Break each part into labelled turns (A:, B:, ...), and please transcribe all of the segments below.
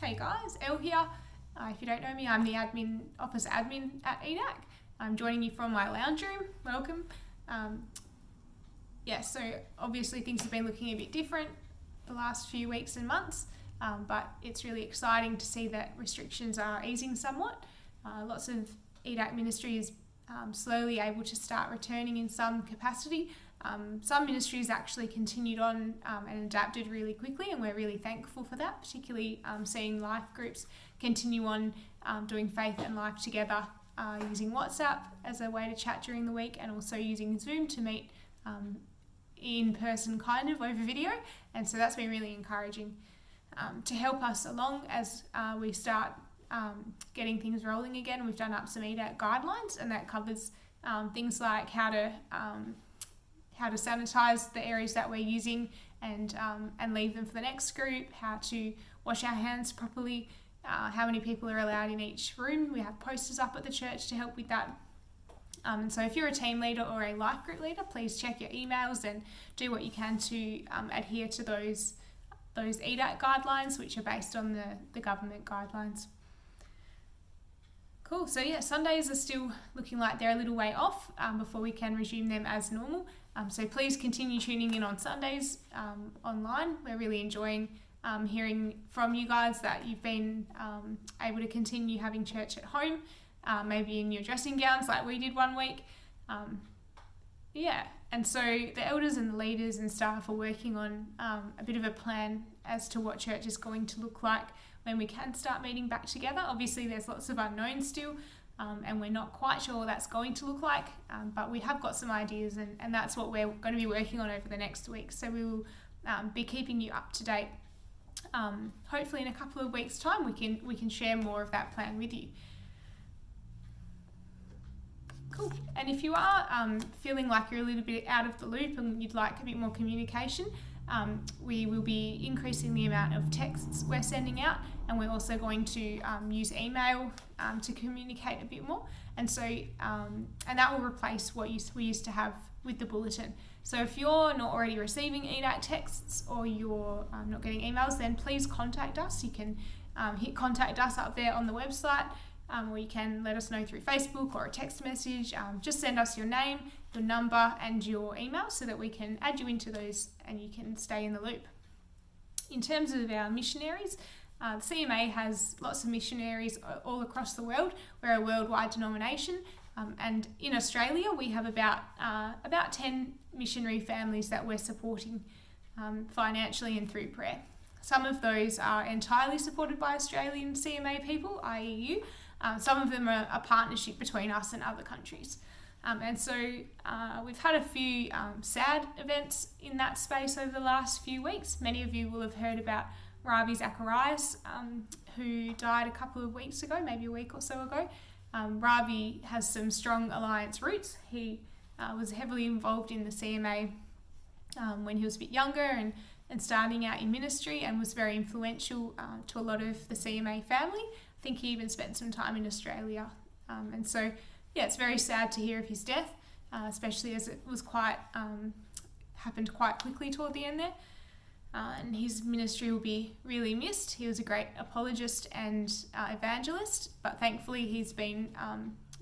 A: Hey guys, Elle here. If you don't know me, I'm the office admin at EDAC. I'm joining you from my lounge room. Welcome. So obviously things have been looking a bit different the last few weeks and months, but it's really exciting to see that restrictions are easing somewhat. Lots of EDAC ministries slowly able to start returning in some capacity. Some ministries actually continued on and adapted really quickly, and we're really thankful for that, particularly seeing life groups continue on doing faith and life together, using WhatsApp as a way to chat during the week, and also using Zoom to meet in person kind of over video. And so that's been really encouraging to help us along as we start getting things rolling again. We've done up some EDAC guidelines, and that covers things like how to sanitize the areas that we're using and leave them for the next group, how to wash our hands properly, how many people are allowed in each room. We have posters up at the church to help with that. And so if you're a team leader or a life group leader, please check your emails and do what you can to adhere to those EDAC guidelines, which are based on the government guidelines. Cool. So Sundays are still looking like they're a little way off before we can resume them as normal. So please continue tuning in on Sundays online. We're really enjoying hearing from you guys that you've been able to continue having church at home, maybe in your dressing gowns like we did one week. And so the elders and the leaders and staff are working on a bit of a plan as to what church is going to look like when we can start meeting back together. Obviously there's lots of unknowns still, and we're not quite sure what that's going to look like, but we have got some ideas, and that's what we're going to be working on over the next week. So we will be keeping you up to date. Hopefully in a couple of weeks' time we can share more of that plan with you. Cool. And if you are feeling like you're a little bit out of the loop and you'd like a bit more communication, we will be increasing the amount of texts we're sending out, and we're also going to use email to communicate a bit more. And so, and that will replace what we used to have with the bulletin. So if you're not already receiving EDAC texts or you're not getting emails, then please contact us. You can hit contact us up there on the website, or you can let us know through Facebook or a text message. Just send us your name, your number and your email so that we can add you into those and you can stay in the loop. In terms of our missionaries, the CMA has lots of missionaries all across the world. We're a worldwide denomination, and in Australia we have about 10 missionary families that we're supporting financially and through prayer. Some of those are entirely supported by Australian CMA people, i.e. you. Some of them are a partnership between us and other countries. And so we've had a few sad events in that space over the last few weeks. Many of you will have heard about Ravi Zacharias, who died a couple of weeks ago, maybe a week or so ago. Ravi has some strong Alliance roots. He was heavily involved in the CMA when he was a bit younger and starting out in ministry, and was very influential to a lot of the CMA family. I think he even spent some time in Australia. And so, it's very sad to hear of his death, especially as it was happened quite quickly toward the end there. And his ministry will be really missed. He was a great apologist and evangelist, but thankfully he's been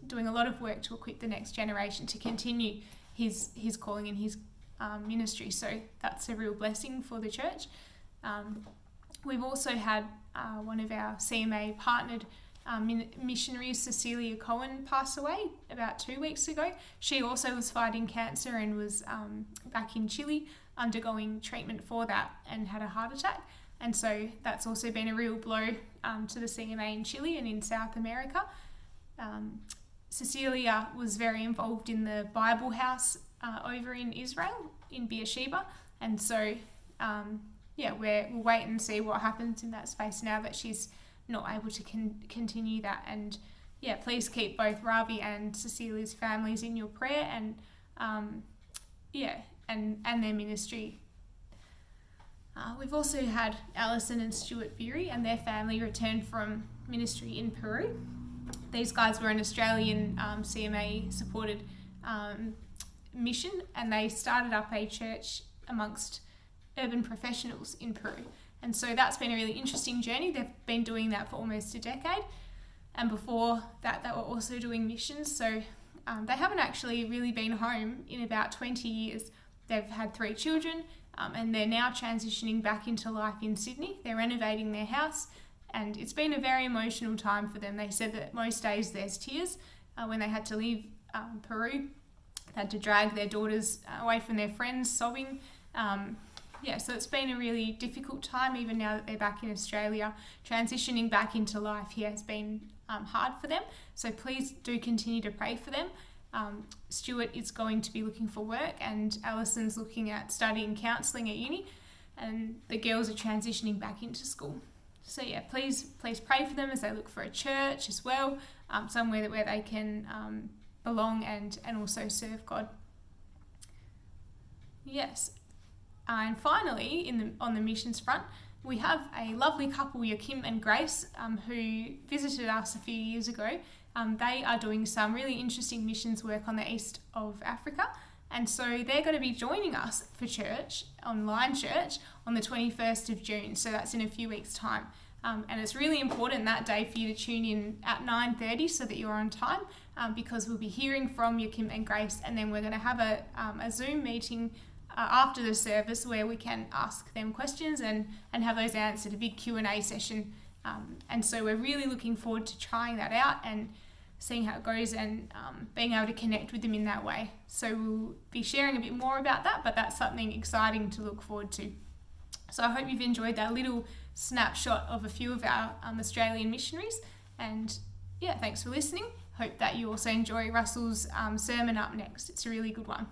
A: doing a lot of work to equip the next generation to continue his calling and his ministry. So that's a real blessing for the church. We've also had one of our CMA partnered missionaries, Cecilia Cohen, pass away about 2 weeks ago. She also was fighting cancer and was back in Chile undergoing treatment for that and had a heart attack. And so that's also been a real blow to the CMA in Chile and in South America. Cecilia was very involved in the Bible House over in Israel, in Beersheba. And so, we'll wait and see what happens in that space now that she's not able to continue that. And please keep both Ravi and Cecilia's families in your prayer, and their ministry. We've also had Alison and Stuart Beery and their family return from ministry in Peru. These guys were an Australian CMA supported mission, and they started up a church amongst urban professionals in Peru. And so that's been a really interesting journey. They've been doing that for almost a decade. And before that, they were also doing missions. So they haven't actually really been home in about 20 years. They've had 3 children, and they're now transitioning back into life in Sydney. They're renovating their house, and it's been a very emotional time for them. They said that most days there's tears when they had to leave Peru. They had to drag their daughters away from their friends, sobbing. So it's been a really difficult time, even now that they're back in Australia. Transitioning back into life here has been hard for them. So please do continue to pray for them. Stuart is going to be looking for work, and Alison's looking at studying counselling at uni, and the girls are transitioning back into school. So yeah, please pray for them as they look for a church as well, somewhere where they can belong and also serve God. Yes. And finally, on the missions front, we have a lovely couple, Joachim and Grace, who visited us a few years ago. They are doing some really interesting missions work on the east of Africa. And so they're going to be joining us for church, online church, on the 21st of June. So that's in a few weeks' time. And it's really important that day for you to tune in at 9:30 so that you're on time, because we'll be hearing from Joachim and Grace, and then we're going to have a Zoom meeting after the service where we can ask them questions and have those answered, a big Q&A session. And so we're really looking forward to trying that out and seeing how it goes, and being able to connect with them in that way. So we'll be sharing a bit more about that, but that's something exciting to look forward to. So I hope you've enjoyed that little snapshot of a few of our Australian missionaries. And yeah, thanks for listening. Hope that you also enjoy Russell's sermon up next. It's a really good one.